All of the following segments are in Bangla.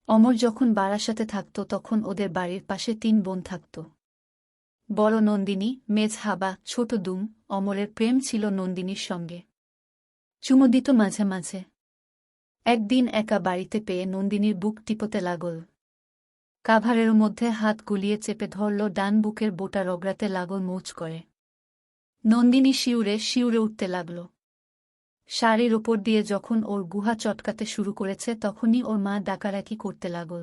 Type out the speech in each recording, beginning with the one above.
অমর যখন বারাসাতে থাকত তখন ওদের বাড়ির পাশে ৩ বোন থাকত। বড় নন্দিনী, মেজ হাবা, ছোট দুম। অমরের প্রেম ছিল নন্দিনীর সঙ্গে। চুমো দিত মাঝে মাঝে। একদিন একা বাড়িতে পেয়ে নন্দিনীর বুক টিপতে লাগল। কাভারের মধ্যে হাত গুলিয়ে চেপে ধরল, ডান বুকের বোটা রগড়াতে লাগল মোচ করে। নন্দিনী শিউরে শিউরে উঠতে লাগল। শাড়ির ওপর দিয়ে যখন ওর গুহা চটকাতে শুরু করেছে তখনই ওর মা ডাকাডাকি করতে লাগল।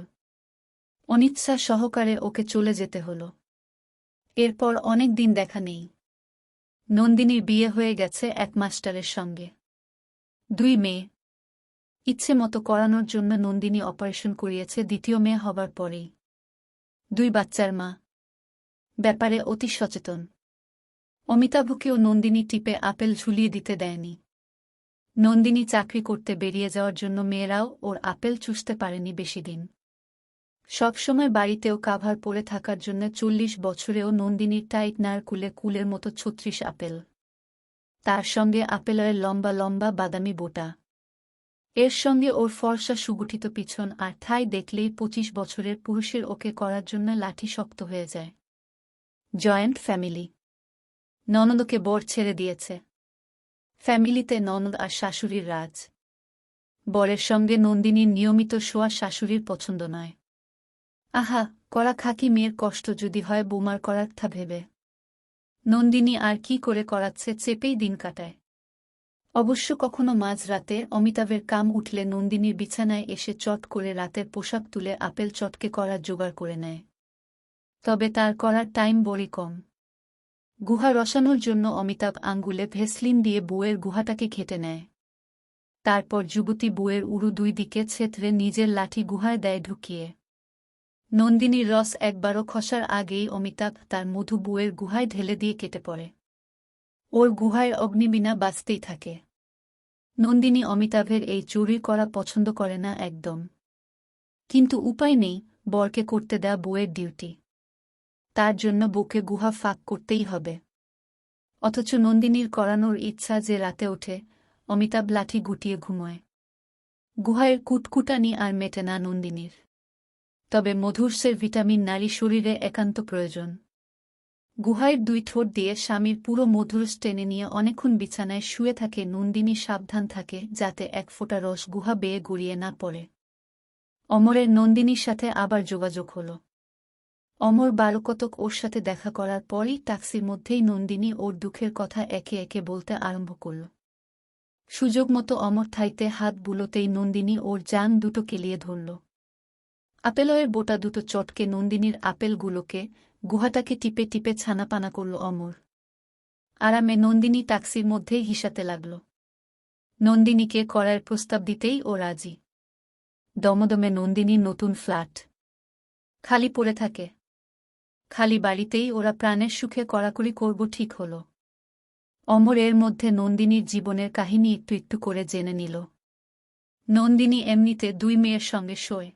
অনিচ্ছা সহকারে ওকে চলে যেতে হল। এরপর অনেক দিন দেখা নেই। নন্দিনীর বিয়ে হয়ে গেছে এক মাস্টারের সঙ্গে। 2 মেয়ে। ইচ্ছে মতো করানোর জন্য নন্দিনী অপারেশন করিয়েছে দ্বিতীয় মেয়ে হবার পরেই। 2 বাচ্চার মা। ব্যাপারে অতি সচেতন। অমিতাভকেও নন্দিনী টিপে আপেল ঝুলিয়ে দিতে দেয়নি। নন্দিনী চাকরি করতে বেরিয়ে যাওয়ার জন্য মেয়েরাও ওর আপেল চুষতে পারেনি বেশিদিন। সবসময় বাড়িতেও কাভার পরে থাকার জন্য 40 বছরেও নন্দিনীর টাইট নার কুলে কুলের মতো 36 আপেল। তার সঙ্গে আপেলের লম্বা লম্বা বাদামি বোটা। এর সঙ্গে ওর ফর্সা সুগঠিত পিছন আর থাই দেখলেই 25 বছরের পুরুষের ওকে করার জন্য লাঠি শক্ত হয়ে যায়। Joint family. ননদকে বর ছেড়ে দিয়েছে। ফ্যামিলিতে ননদ আর শাশুড়ির রাজ। বরের সঙ্গে নন্দিনীর নিয়মিত শোয়া শাশুড়ির পছন্দ নয়। আহা, করা খাকি মেয়ের কষ্ট যদি হয় বৌমার করার থা ভেবে। নন্দিনী আর কি করে করাচ্ছে, চেপেই দিন কাটায়। অবশ্য কখনো মাঝরাতে অমিতাভের কাম উঠলে নন্দিনীর বিছানায় এসে চট করে রাতের পোশাক তুলে আপেল চটকে করার জোগাড় করে নেয়। তবে তার করার টাইম বড়ই কম। গুহা রসানোর জন্য অমিতাভ আঙ্গুলে ভেসলিন দিয়ে বউয়ের গুহাটাকে ঘেঁটে নেয়। তারপর যুবতী বউয়ের উরু 2 দিকে ছেঁতরে নিজের লাঠি গুহায় দেয় ঢুকিয়ে। নন্দিনীর রস একবারও খসার আগেই অমিতাভ তার মধু বউয়ের গুহায় ঢেলে দিয়ে কেটে পড়ে। ওর গুহায় অগ্নিবীণা বাজতেই থাকে। নন্দিনী অমিতাভের এই চুরি করা পছন্দ করে না একদম। কিন্তু উপায় নেই, বরকে করতে দেয়া বউয়ের ডিউটি। তার জন্য বউকে গুহা ফাঁক করতেই হবে। অথচ নন্দিনীর করানোর ইচ্ছা যে রাতে ওঠে, অমিতাভ লাঠি গুটিয়ে ঘুমোয়। গুহায়ের কুটকুটানি আর মেটে না নন্দিনীর। তবে মধুর্সের ভিটামিন নারী শরীরে একান্ত প্রয়োজন। গুহায়ের 2 ঠোঁট দিয়ে স্বামীর পুরো মধুরস টেনে নিয়ে অনেকক্ষণ বিছানায় শুয়ে থাকে নন্দিনী, সাবধান থাকে যাতে এক ফোঁটা রস গুহা বেয়ে গড়িয়ে না পড়ে। অমরের নন্দিনীর সাথে আবার যোগাযোগ হল। অমর বারকতক ওর সাথে দেখা করার পরই ট্যাক্সির মধ্যেই নন্দিনী ওর দুঃখের কথা একে একে বলতে আরম্ভ করল। সুযোগ মতো অমর থাইতে হাত বুলোতেই নন্দিনী ওর জান দুটো কেলিয়ে ধরল। আপেলয়ের বোটা দুটো চটকে নন্দিনীর আপেলগুলোকে, গুহাটাকে টিপে টিপে ছানাপানা করল অমর। আরামে নন্দিনী ট্যাক্সির মধ্যেই হিসাতে লাগল। নন্দিনীকে করার প্রস্তাব দিতেই ও রাজি। দমদমে নন্দিনীর নতুন ফ্ল্যাট। খালি পড়ে থাকে। খালি বাড়িতেই ওরা প্রাণের সুখে কড়াকড়ি করব ঠিক হল। অমর এর মধ্যে নন্দিনীর জীবনের কাহিনী একটু একটু করে জেনে নিল। নন্দিনী এমনিতে 2 মেয়ের সঙ্গে শোয়।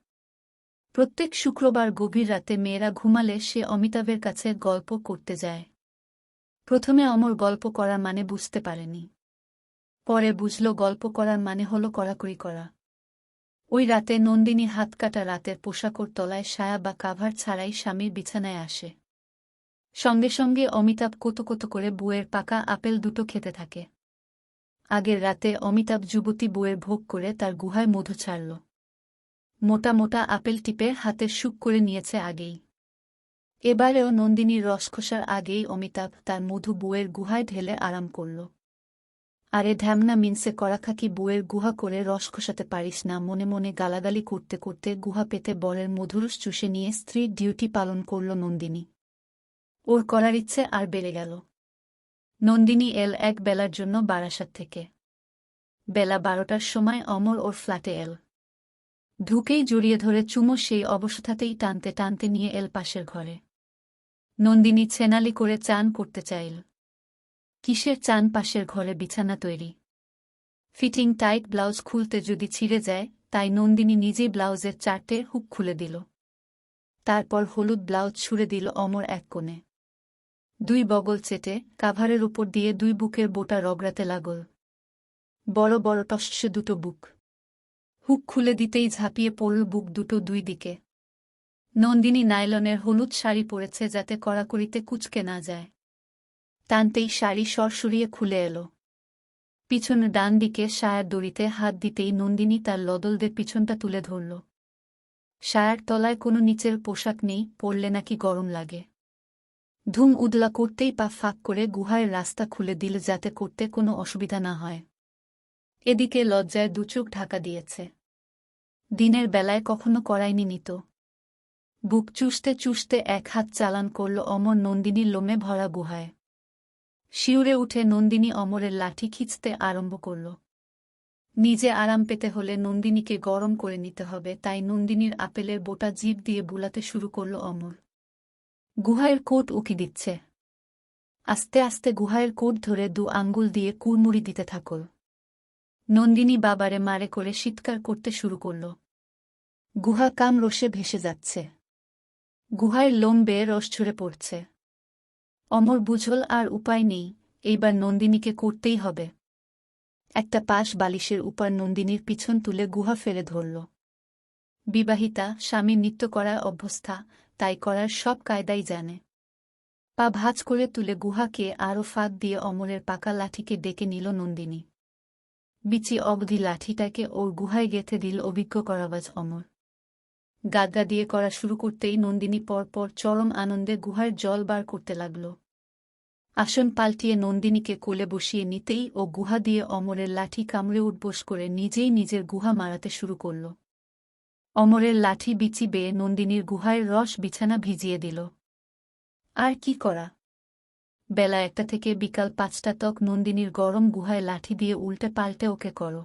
প্রত্যেক শুক্রবার গভীর রাতে মেয়েরা ঘুমালে সে অমিতাভের কাছে গল্প করতে যায়। প্রথমে অমর গল্প করা মানে বুঝতে পারেনি। পরে বুঝল গল্প করার মানে হল কড়াকড়ি করা। ওই রাতে নন্দিনী হাতকাটা রাতের পোশাকর তলায় সায়া বা কাভার ছাড়াই স্বামীর বিছানায় আসে। সঙ্গে সঙ্গে অমিতাভ কত কত করে বউয়ের পাকা আপেল দুটো খেতে থাকে। আগের রাতে অমিতাভ যুবতী বউয়ের ভোগ করে তার গুহায় মধু ছাড়ল। মোটা মোটা আপেল টিপে হাতের সুখ করে নিয়েছে আগেই। এবারেও নন্দিনীর রস খোসার আগেই অমিতাভ তার মধু বউয়ের গুহায় ঢেলে আরাম করল। আরে ঢ্যামনা মিনসে করাখাকি বউয়ের গুহা করে রস খোসাতে পারিস না, মনে মনে গালাগালি করতে করতে গুহা পেতে বরের মধুরস চুষে নিয়ে স্ত্রীর ডিউটি পালন করল নন্দিনী। ওর করার ইচ্ছে আর বেড়ে গেল। নন্দিনী এল এক বেলার জন্য বারাসাত থেকে। বেলা 12টার সময় অমর ওর ফ্ল্যাটে এল। ঢুকেই জড়িয়ে ধরে চুমো সেই অবস্থাতেই টানতে টানতে নিয়ে এল পাশের ঘরে। নন্দিনী ছেনালি করে চান করতে চাইল। কিসের চান, পাশের ঘরে বিছানা তৈরি। ফিটিং টাইট ব্লাউজ খুলতে যদি ছিঁড়ে যায়, তাই নন্দিনী নিজেই ব্লাউজের 4টে হুক খুলে দিল। তারপর হলুদ ব্লাউজ ছুঁড়ে দিল অমর এক কোণে। 2 বগল চেটে কাভারের উপর দিয়ে 2 বুকের বোটা রগড়াতে লাগল। বড় বড় টসটসে দুটো বুক। হুক খুলে দিতেই ঝাঁপিয়ে পড়ল বুক দুটো দুই দিকে। নন্দিনী নাইলনের হলুদ শাড়ি পরেছে যাতে কড়াকড়িতে কুঁচকে না যায়। টানতেই শাড়ি সরসরিয়ে খুলে এলো। পিছনে ডান দিকে সায়ার দড়িতে হাত দিতেই নন্দিনী তার লদলদের পিছনটা তুলে ধরল। সায়ার তলায় কোনো নিচের পোশাক নেই, পরলে নাকি গরম লাগে। ধুম উদলা করতেই পা ফাঁক করে গুহার রাস্তা খুলে দিল যাতে করতে কোনো অসুবিধা না হয়। এদিকে লজ্জায় দুচোখ ঢাকা দিয়েছে। দিনের বেলায় কখনো করায়নি নিত। বুক চুষতে চুষতে এক হাত চালান করল অমর নন্দিনীর লোমে ভরা গুহায়। শিউরে উঠে নন্দিনী অমরের লাঠি খিঁচতে আরম্ভ করল। নিজে আরাম পেতে হলে নন্দিনীকে গরম করে নিতে হবে, তাই নন্দিনীর আপেলের বোটা জিভ দিয়ে বুলাতে শুরু করল অমর। গুহায়ের কোট উকি দিচ্ছে। আস্তে আস্তে গুহায়ের কোট ধরে দু আঙ্গুল দিয়ে কুড়মুড়ি দিতে থাকল। নন্দিনী বাবারে মারে করে চিৎকার করতে শুরু করল। গুহা কাম রসে ভেসে যাচ্ছে। গুহায়ের লোম বেয়ে রস ঝরে পড়ছে। অমর বুঝল আর উপায় নেই, এইবার নন্দিনীকে করতেই হবে। একটা পাশ বালিশের উপর নন্দিনীর পিছন তুলে গুহা ফেলে ধরল। বিবাহিতা, স্বামী নৃত্য করার অভ্যস্তা, তাই করার সব কায়দাই জানে। পা ভাঁজ করে তুলে গুহাকে আরও ফাঁক দিয়ে অমরের পাকা লাঠিকে ডেকে নিল নন্দিনী। বিচি অবধি লাঠিটাকে ওর গুহায় গেঁথে দিল অভিজ্ঞ করাবাজ অমর। গাদা দিয়ে করা শুরু করতেই নন্দিনী পরপর চরম আনন্দে গুহার জল বার করতে লাগল। আসন পাল্টিয়ে নন্দিনীকে কোলে বসিয়ে নিতেই ও গুহা দিয়ে অমরের লাঠি কামড়ে উঠবোস করে নিজেই নিজের গুহা মারাতে শুরু করল। অমরের লাঠি বিচি বেয়ে নন্দিনীর গুহায় রস বিছানা ভিজিয়ে দিল। আর কি করা? বেলা 1টা থেকে বিকাল 5টা তক নন্দিনীর গরম গুহায় লাঠি দিয়ে উল্টে পাল্টে ওকে করো।